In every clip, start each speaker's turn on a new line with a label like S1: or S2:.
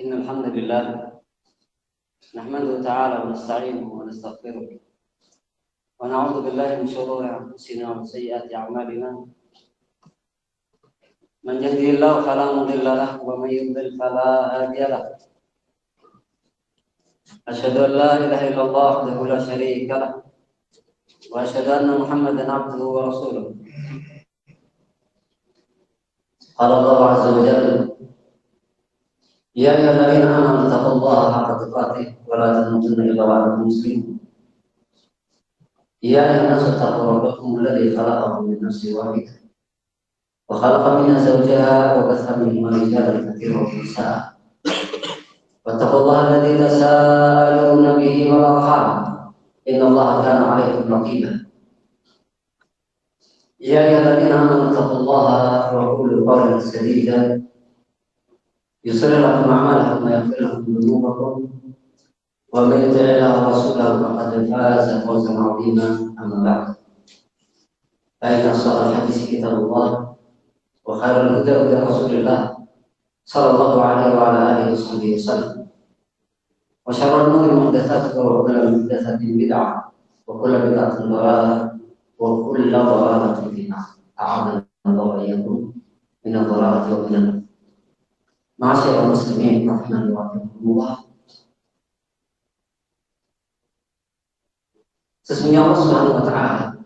S1: إن الحمد لله نحمده تعالى ونستعينه ونستغفره ونعوذ بالله من شرور أنفسنا ومن سيئات أعمالنا. من يهده الله فلا مضل له ومن يضلل فلا هادي له. أشهد أن لا إله إلا الله وحده لا شريك له وأشهد أن محمدا عبده ورسوله. قال الله عز وجل: يا أيها الذين آمنوا اتقوا الله حق تقاته ولا تموتن إلا وأنتم مسلمون. يا أيها الناس اتقوا ربكم الذي خلقكم من نفس واحدة وخلق منها زوجها وبث منهما رجالا كثيرا ونساء واتقوا الله الذي تساءلون به والأرحام إن الله كان عليكم رقيبا. يا أيها الذين آمنوا اتقوا الله وقولوا قولا سديدا يصلح لكم أعمالكم ويغفر لكم ذنوبكم ومن يطع الله ورسوله فقد فاز فوزا عظيما. أما بعد، فإن أصدق الحديث كتاب الله وخير الهدى هدى رسول الله صلى الله عليه وعلى آله وصحبه وسلم، وشر الأمور محدثاتها وكل محدثة بدعة وكل بدعة ضلالة وكل ضلالة في النار. أعاذنا الله وإياكم من الضلالة ومن النار. Ma'asyiral muslimin rahimani wa rahimakumullah. Sesungguhnya Allah Subhanahu wa taala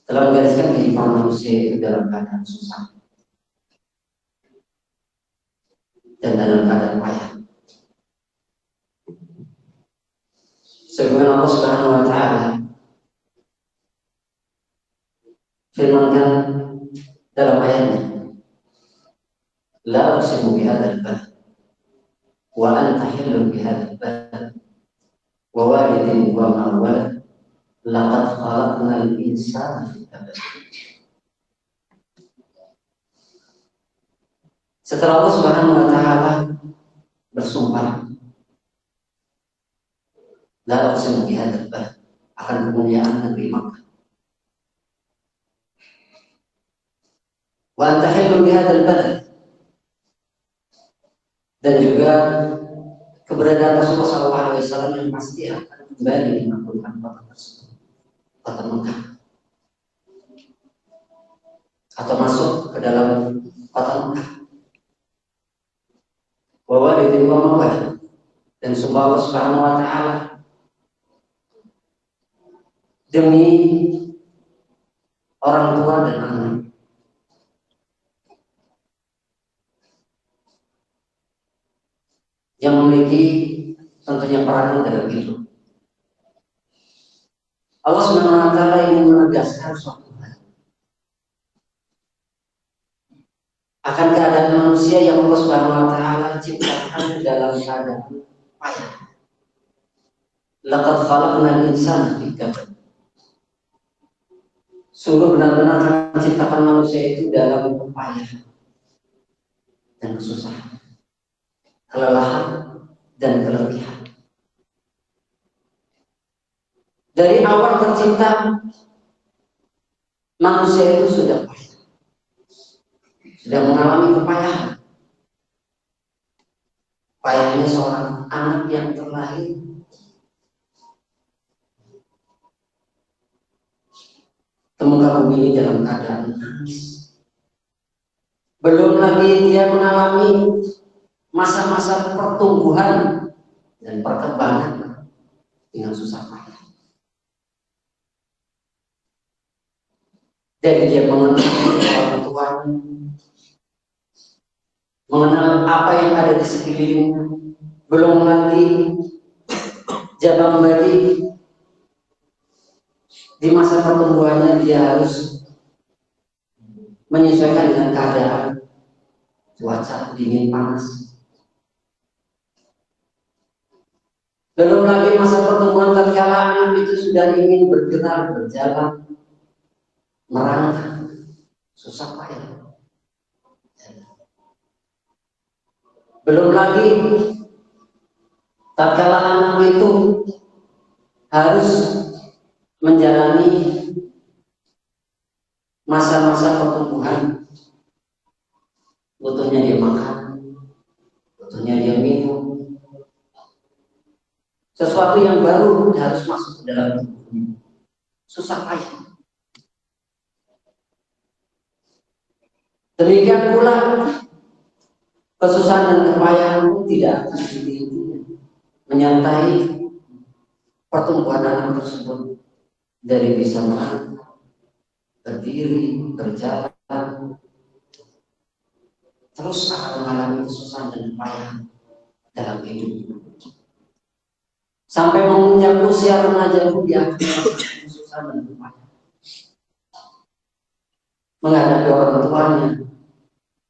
S1: telah menggariskan kehidupan manusia itu dalam keadaan susah dan dalam keadaan payah. Sebagaimana Allah Subhanahu wa taala firmankan dalam ayatnya: لا أقسم بهذا البلد وأنت حل بهذا البلد ووالد وما ولد لقد خلقنا الإنسان في كبد. Setelah Allah Subhanahu wa taala bersumpah, la uqsimu bihadzal balad, akan kemuliaan negeri Makkah, wa anta hillun bihadzal balad, dan juga keberadaan Rasulullah SAW yang pasti akan kembali menaklukkan kota tersebut, kota Mekah, atau masuk ke dalam kota Mekah. Wa walidin wa ma walad, dan sumpah Allah Subhanahu wa taala demi orang tua dan anak. Yang memiliki tentunya peranan dalam hidup. Allah Subhanahu wa taala ingin menegaskan suatu hal akan keadaan manusia yang Allah Subhanahu wa taala ciptakan dalam keadaan payah. Laqad khalaqnal insana fi kabad. Sungguh benar-benar kami menciptakan manusia itu dalam kepayahan dan kesusahan, kelelahan dan keletihan. Dari awal tercipta, manusia itu sudah payah, sudah mengalami kepayahan. Payahnya seorang anak yang terlahir temukan bumi dalam keadaan nangis. Belum lagi dia mengalami masa-masa pertumbuhan dan perkembangan dengan susah payah. Jadi dia mengenal orang tuanya, mengenal apa yang ada di sekelilingnya. Belum lagi jabang bayi, di masa pertumbuhannya dia harus menyesuaikan dengan keadaan cuaca dingin panas. Belum lagi masa pertumbuhan tatkala anak itu sudah ingin bergerak, berjalan, merangkak, susah payah. Belum lagi tatkala anak itu harus menjalani masa-masa pertumbuhan, butuhnya dia makan, Sesuatu yang baru harus masuk ke dalam tubuhnya. Susah payah. Demikian pula kesusahan dan kepayahan pun tidak akan henti-hentinya menyertai pertumbuhan anak tersebut dari bisa makan, berdiri, berjalan, terus akan mengalami kesusahan dan kepayahan dalam hidup. Sampai menginjak usia remaja pun dia akan mengalami kesusahan dan kepayahan. Menghadapi orang tuanya,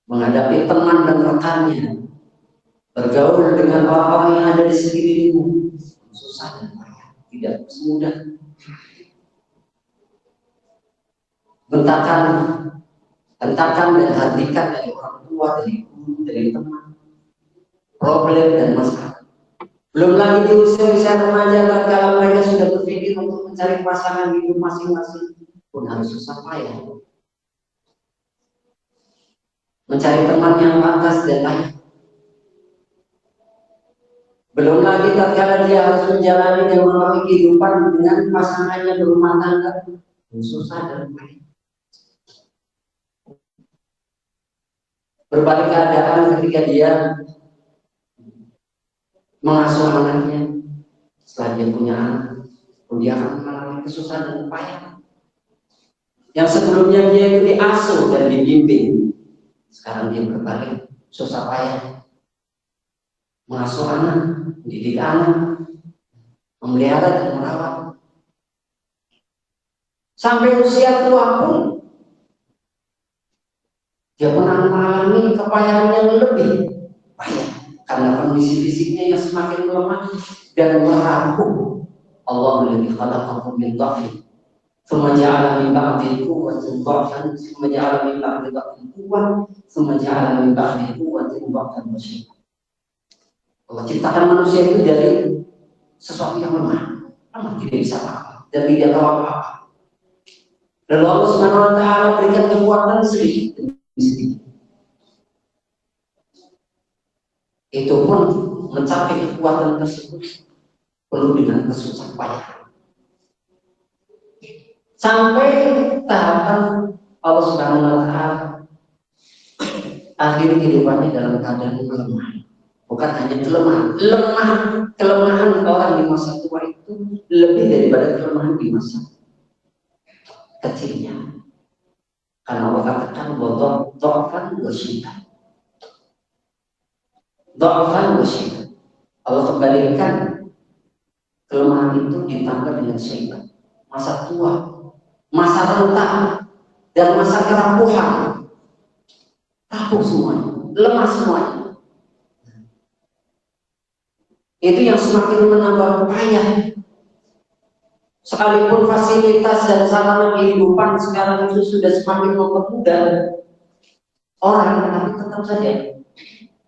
S1: menghadapi teman dan rekannya, bergaul dengan orang-orang yang ada di sekelilingmu, susah dan payah, tidak semudah. Bentakan dan hentikan dari orang tua, dari guru, dari teman, problem dan masalah. Belum lagi di usia remaja, tatkala mereka sudah berpikir untuk mencari pasangan hidup masing-masing, pun harus susah payah. Mencari teman yang pantas dan layak. Belum lagi tatkala dia harus menjalani dan melalui kehidupan dengan pasangannya berumah tangga, susah dan payah. Berbalik keadaan ketika dia mengasuh anaknya, setelah dia punya anak, dia akan mengalami kesusahan dan payah. Yang sebelumnya dia itu diasuh dan dibimbing, sekarang dia berbalik susah payah. Mengasuh anak, mendidik anak, memelihara dan merawat. Sampai usia tua pun dia pernah mengalami kepayahan yang lebih payah karena kondisi fisiknya yang semakin lemah dan merapuh. Allah alladzi khalaqakum min dha'fin tsumma ja'ala min ba'di quwwatin dha'fan tsumma ja'ala min ba'di dha'fin quwwatan tsumma ja'ala min ba'di quwwatin dha'fan wa syai'an. Allah ciptakan manusia itu dari sesuatu yang lemah, tidak bisa apa dan tidak tahu apa-apa. Lalu Allah Subhanahu wa taala berikan kekuatan sedikit demi sedikit. Itu pun mencapai kekuatan tersebut perlu dengan kesusahan payah. Sampai tahapan Allah Subhanahu wa taala akhir kehidupannya dalam keadaan lemah. Bukan hanya kelemahan orang di masa tua itu lebih daripada kelemahan di masa kecilnya. Karena Allah katakan bahwa dha'fan wa syai'an. Dha'fan wa syai'an. Allah kembalikan kelemahan itu ditambah dengan syai'an. Masa tua, masa renta, dan masa kerapuhan. Rapuh semuanya, lemah semuanya. Itu yang semakin menambah payah. Sekalipun fasilitas dan sarana kehidupan sekarang itu sudah semakin mempermudah orang, tapi tetap saja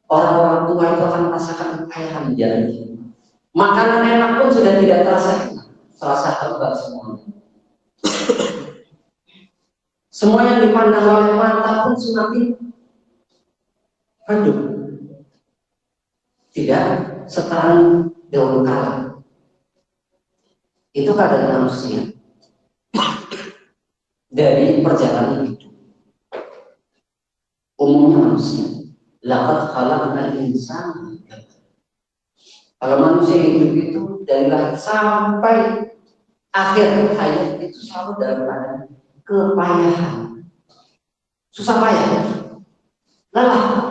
S1: orang-orang tua itu akan merasakan kepayahan menjalani. Makanan enak pun sudah tidak terasa tebal semuanya. Semua yang dipandang oleh mata pun semakin redup. Tidak setara dahulu kala. Itu keadaan manusia dari perjalanan hidup. Umumnya manusia. Laqad khalaqnal insana. Kalau manusia hidup itu dari lahir sampai akhir hayat itu selalu dalam keadaan kepayahan. Susah payah. Lelah.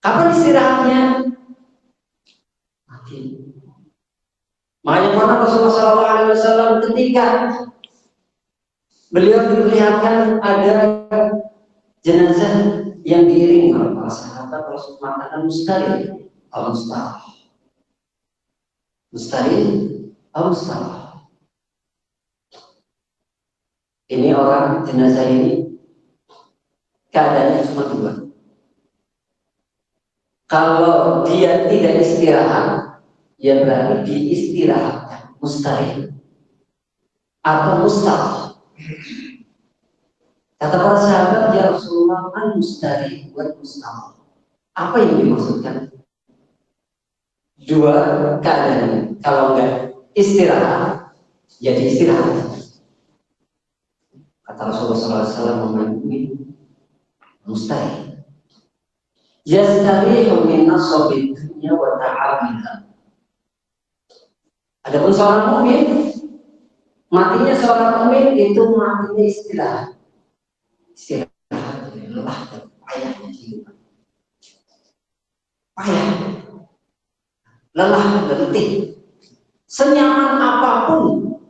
S1: Kapan istirahatnya? Mati. Makanya pernah Rasulullah SAW ketika beliau diperlihatkan ada jenazah yang diiringi oleh para sahabat, Rasul mengatakan mustahil, mustahil. Ini orang jenazah ini keadaannya cuma dua. Kalau dia tidak istirahat, ya berarti diistirahatkan, mustahil atau mustahil. Kata para sahabat, ya Rasulullah, mustahil buat mustahil. Apa yang dimaksudkan? dua keadaan. Kalau enggak istirahat, jadi istirahat. Kata Rasulullah SAW memandungi mustahil. Yastarihu min nasabi dunya wa ta'abiha. Adapun seorang mukmin, matinya seorang mukmin itu matinya istirahat. Istirahat, lelah, payahnya kehidupan. Payah, lelah, letih. Senyaman apapun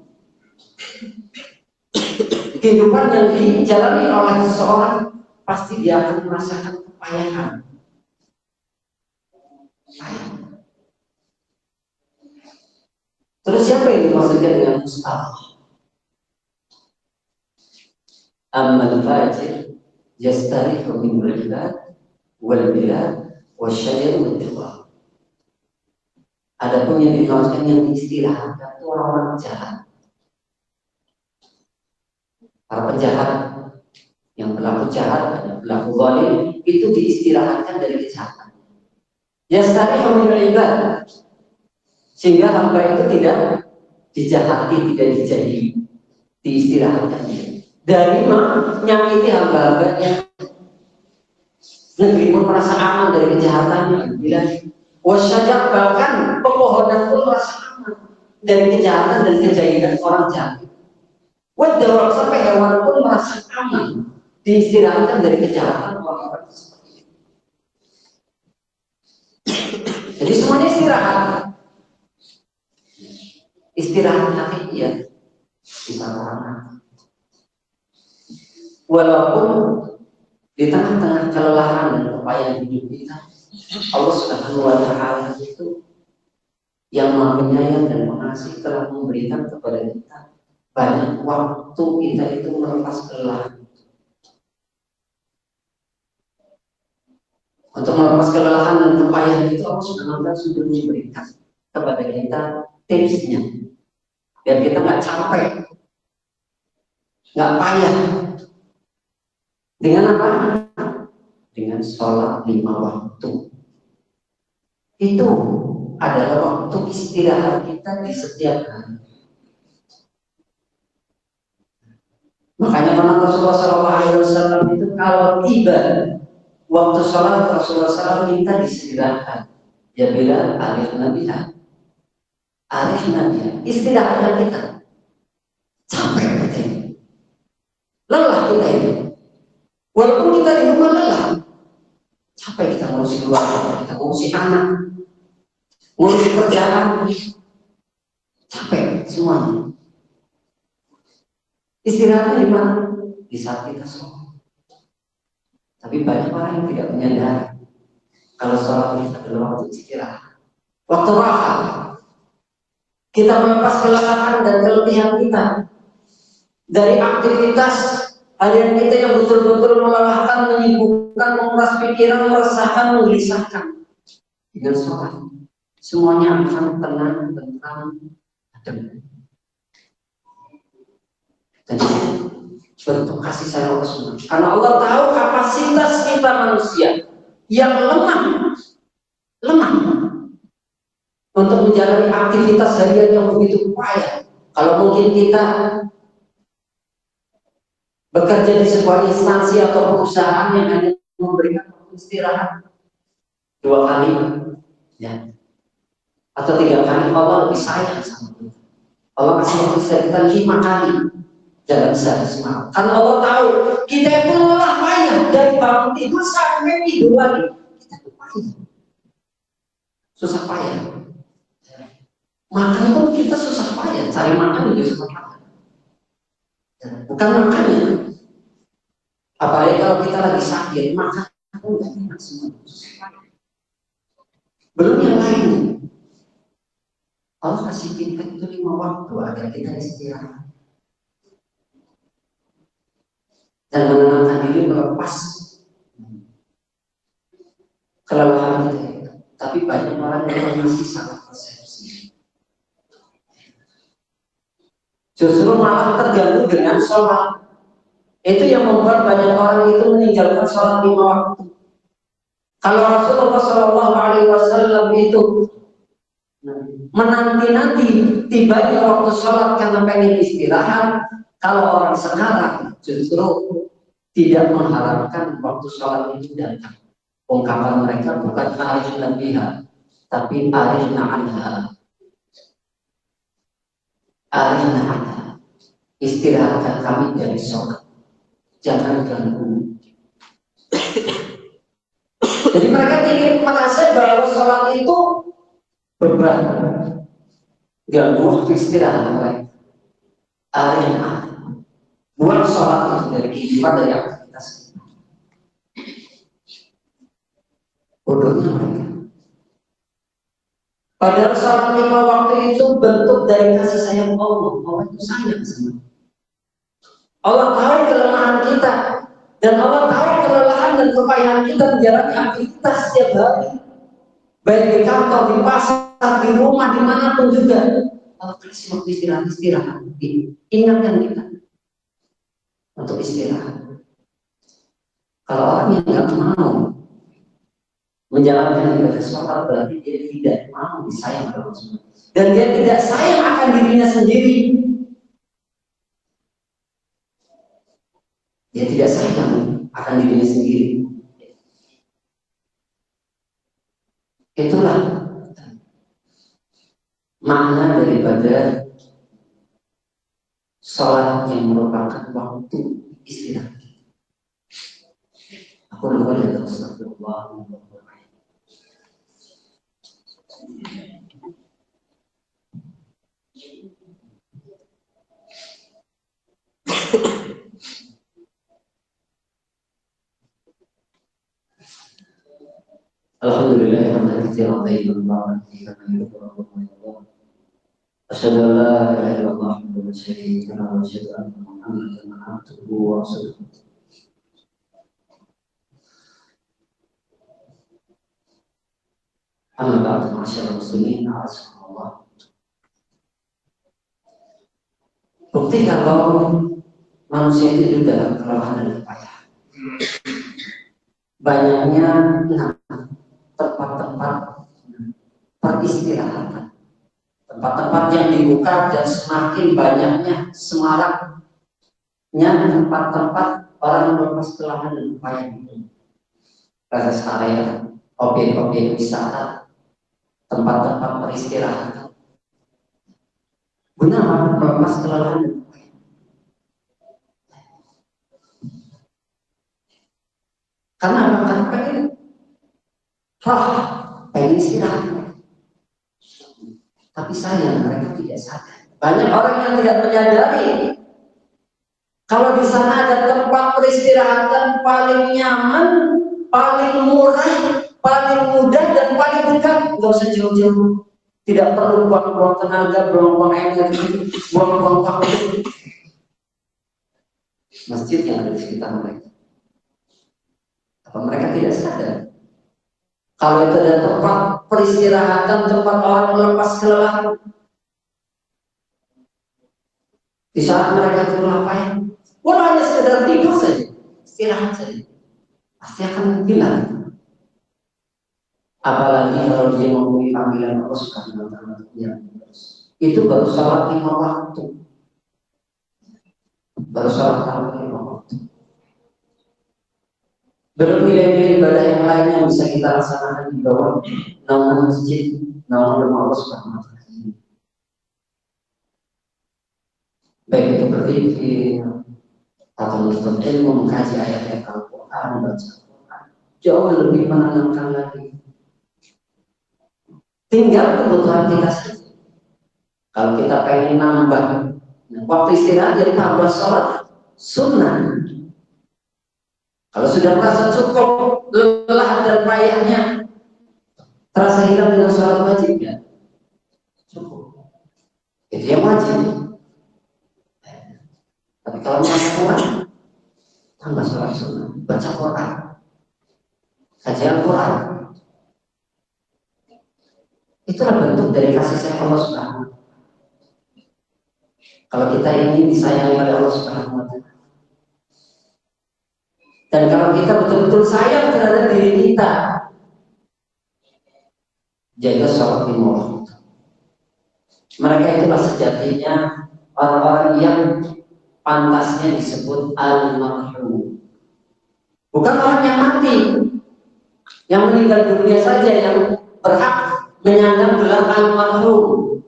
S1: kehidupan yang dijalani oleh seseorang, pasti dia akan merasakan kepayahan. Terus siapa yang dimaksudkan dengan mustahil? Ammal fajir yastarihu min al-ibad wal bilad wasyajar wal jawab. Adapun yang dimaksudkan yang istirahat itu orang-orang jahat. Para penjahat, yang pelaku jahat, pelaku zalim itu diistirahatkan dari kejahatan. Yastarihu min al-ibad, sehingga hamba itu tidak dijahati, tidak dijahili, diistirahatkan dari menyakiti hamba-hambanya. Negeri pun merasa aman dari kejahatannya. Bila wasyajar, bahkan pepohonan pun merasa aman dari kejahatan dan kejahilan orang jahat. Wadawak, sampai hewan pun merasa aman diistirahatkan dari kejahatan orang-orang seperti itu. Jadi semuanya istirahat. Istirahat hakiki ya di sana. Walaupun di tengah-tengah kelelahan dan kepayahan hidup kita, Allah Subhanahu wa Ta'ala itu yang Maha Penyayang dan Pengasih telah memberikan kepada kita banyak waktu kita itu melepas kelelahan. Untuk melepas kelelahan dan kepayahan itu, Allah Subhanahu wa Ta'ala sudah memberikan kepada kita tipsnya, biar kita nggak capek, nggak payah. Dengan apa? Dengan sholat 5 waktu. Itu adalah waktu istirahat kita di setiap hari. Makanya karena Rasulullah SAW itu kalau tiba waktu sholat, Rasulullah SAW minta disegerakan. Ya bila arif nabiha, arif nabiha, istirahatkan kita. Capek kita ini, lelah kita ini. Walaupun kita di rumah lelah, capek kita ngurusi keluarga, kita ngurusi anak, ngurusi kerjaan, capek semuanya. Istirahatnya di mana? Di saat kita sholat. Tapi banyak orang yang tidak menyadari kalau sholat itu adalah waktu istirahat, waktu rahat. Kita melepas kelelahan dan keletihan kita dari aktivitas harian kita yang betul-betul melelahkan, menyibukkan, menguras pikiran, meresahkan, menggelisahkan. Dengan sholat, semuanya akan tenang, tentram, adem. Dan bentuk kasih sayang Allah Subhanahu. Karena Allah tahu kapasitas kita manusia yang lemah untuk menjalani aktivitas harian yang begitu payah. Kalau mungkin kita bekerja di sebuah instansi atau perusahaan yang hanya memberikan istirahat 2 kali, ya, atau 3 kali, Allah lebih sayang sama kita. Allah kasih waktu kita 5 kali dalam sehari semalam. Karena Allah tahu kita itu lelah payah dari bangun tidur sampai tidur lagi. Kita itu payah, susah payah. Makan pun kita susah payah, cari makan juga susah payah. Bukan makannya. Apalagi kalau kita lagi sakit, makan pun nggak enak semua. Belum yang lain. Allah kasih kita itu 5 waktu agar kita istirahat dan menenangkan diri, melepas kelelahan kita itu. Tapi banyak orang yang masih salah persepsi. Justru malah terganggu dengan sholat. Itu yang membuat banyak orang itu meninggalkan sholat 5 waktu. Kalau Rasulullah SAW itu menanti-nanti tibanya waktu sholat karena pengen istirahat. Kalau orang sekarang justru tidak mengharapkan waktu sholat itu datang. Ungkapan mereka bukan arifna biha, tapi arifna anha. Arifna anha. Istirahatkan kami dari sholat. Jangan ganggu. Jadi mereka ingin merasa bahwa sholat itu beban. Ganggu waktu istirahat mereka. Arifna anha. Buat sholat itu dari kehidupan dari aktivitas. Bodohnya mereka. Padahal sholat 5 waktu itu bentuk dari kasih sayang Allah. Allah itu sayang sama. Allah tahu kelemahan kita dan Allah tahu kelelahan dan kepayahan kita menjalani aktivitas setiap hari. Baik di kantor, di pasar, di rumah, dimanapun juga. Allah kasih waktu istirahat. Ingatkan kita untuk istirahat. Kalau orang yang nggak mau menjalankan ibadah sholat berarti dia tidak mau disayang oleh Allah dan dia tidak sayang akan dirinya sendiri. Dia tidak sayang akan dirinya sendiri. Itulah makna daripada sholat yang merupakan waktu istirahat. Aku lupa dan astagfirullah. Alhamdulillah hamdan katsiran tayyiban mubarakan fihi kama yuhibbu rabbuna. Asyhadu an la ilaha illallah wahdahu la syarika lahu wa asyhadu anna Muhammadan abduhu wa rasuluh. Amma ba'du ma'asyiral muslimin, a'azzakumullah. Bukti kalau manusia itu juga kelelahan dan kepayahan. Banyaknya tempat-tempat peristirahatan, tempat-tempat yang dibuka dan semakin banyaknya semaraknya tempat-tempat orang melepas kelelahan dan kepayahan itu. Rest area, objek-objek wisata, tempat-tempat peristirahatan. Guna melepas kelelahan dan kepayahan. Karena apa? Pengen istirahat. Tapi sayang mereka tidak sadar. Banyak orang yang tidak menyadari kalau di sana ada tempat peristirahatan paling nyaman, paling murah, paling mudah dan paling dekat. Gak usah jauh-jauh. Tidak perlu buang-buang tenaga, buang-buang energi, buang-buang waktu. Masjid yang ada di sekitar mereka. Apa mereka tidak sadar? Kalau itu ada tempat peristirahatan, tempat orang melepas kelelahan. Di saat mereka itu ngapain? Walau hanya sekedar tidur saja, istirahat saja, pasti akan hilang. Apalagi kalau dia memenuhi panggilan Allah Subhanahu wa Ta'ala. Itu baru sholat 5 waktu. Baru sholat 5 waktu. Belum nilai-nilai ibadah yang lain yang bisa kita laksanakan di bawah naungan masjid, naungan rumah Allah Subhanahu wa Ta'ala. Baik itu berzikir atau menuntut ilmu, mengkaji ayat-ayat Al-Quran, membaca Al-Quran, jauh lebih menenangkan lagi. Tinggal kebutuhan kita saja. Kalau kita pengen nambah waktu istirahat, jadi tambah sholat sunnah. Kalau sudah merasa cukup lelah dan payahnya, terasa hilang dengan sholat wajibnya, cukup. Itu yang wajib. Tapi kalau merasa kurang, tambah sholat sunnah, baca Quran, kajian Quran. Itulah bentuk dari kasih sayang Allah Subhanahu wa Ta'ala. Kalau kita ingin disayangi oleh Allah Subhanahu wa Ta'ala. Dan kalau kita betul-betul sayang terhadap diri kita, jaga sholat 5 waktu. Mereka itulah sejatinya orang-orang yang pantasnya disebut al-marhum. Bukan orang yang mati, yang meninggal dunia saja yang berhak menyandang gelar al-marhum.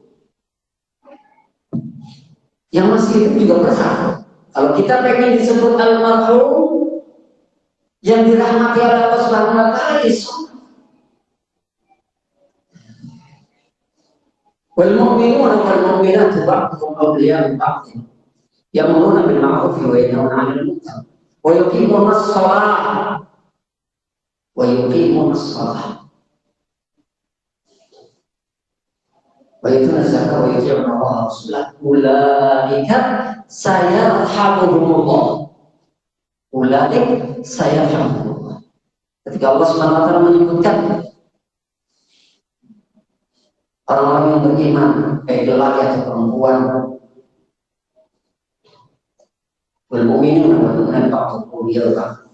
S1: Yang masih hidup juga berhak. Kalau kita pengen disebut al-marhum, yang dirahmati oleh Allah Subhanahu wa taala, wal mu'minuna wal mu'minatu ba'dhum awliya'u ba'd ya'muruna bil ma'ruf wa yanhauna 'anil munkar wa yuqimuna as-shalah wa yutuna az-zakata wa yuti'una Allah wa rasulahu ulaika sayarhamuhumullah. Ketika Allah Subhanahu wa taala menyebutkan orang-orang yang beriman, baik lelaki atau perempuan, wal mu'minuna wal mu'minatu ba'dhum awliya'u ba'd,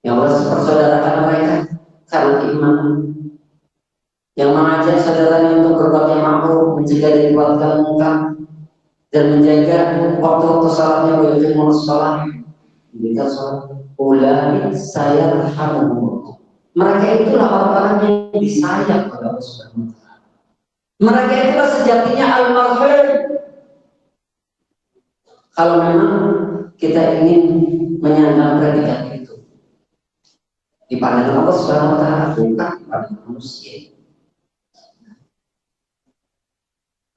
S1: yang bersaudarakan mereka karena iman, yang mengajak saudaranya untuk berbuat yang ma'ruf, mencegah dari perbuatan munkar, dan menjaga waktu-waktu salatnya, wa yuqimus shalah, menjaga salat. Ulaika sayarhamuhumullah. Mereka itulah orang-orang yang disayang oleh Allah Subhanahu wa taala. Mereka itulah sejatinya al-marhum. Kalau memang kita ingin menyandang predikat itu di pandangan Allah Subhanahu wa taala, bukan di pandangan manusia.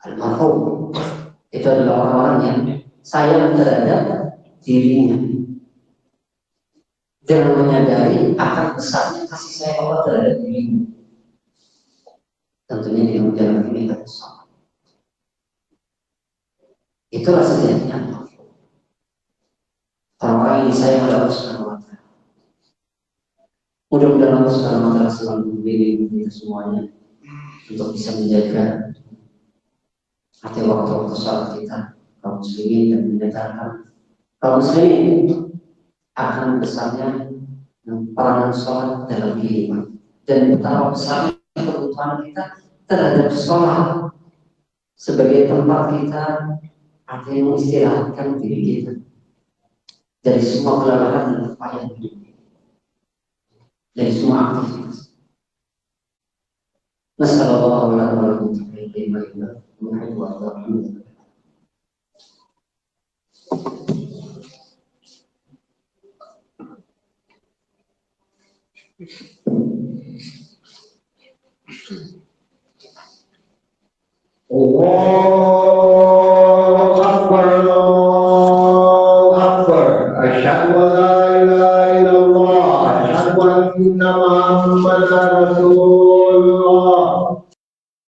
S1: Al-marhum itu adalah orang-orang yang sayang terhadap dirinya dan menyadari akan besarnya kasih sayang Allah terhadap dirinya. Tentunya di jalan ini harus sama. Itulah sejatinya orang-orang yang disayang oleh Allah Subhanahu wa taala. Mudah-mudahan Allah Subhanahu wa taala selalu membimbing kita semuanya untuk bisa menjaga hati waktu-waktu salat kita, kaum muslimin, dan menyatakan kaum muslimin akan besarnya peranan sholat dalam kehidupan dan betapa besarnya kebutuhan kita terhadap sholat sebagai tempat kita artinya mengistirahatkan diri kita dari semua kelelahan dan kepayahan hidup, dari semua aktivitas. Nasallallahu alaihi wa sallam.
S2: Allahu Akbar, Allahu Akbar. Asyhadu an la ilaha illallah, asyhadu anna Muhammadar Rasulullah.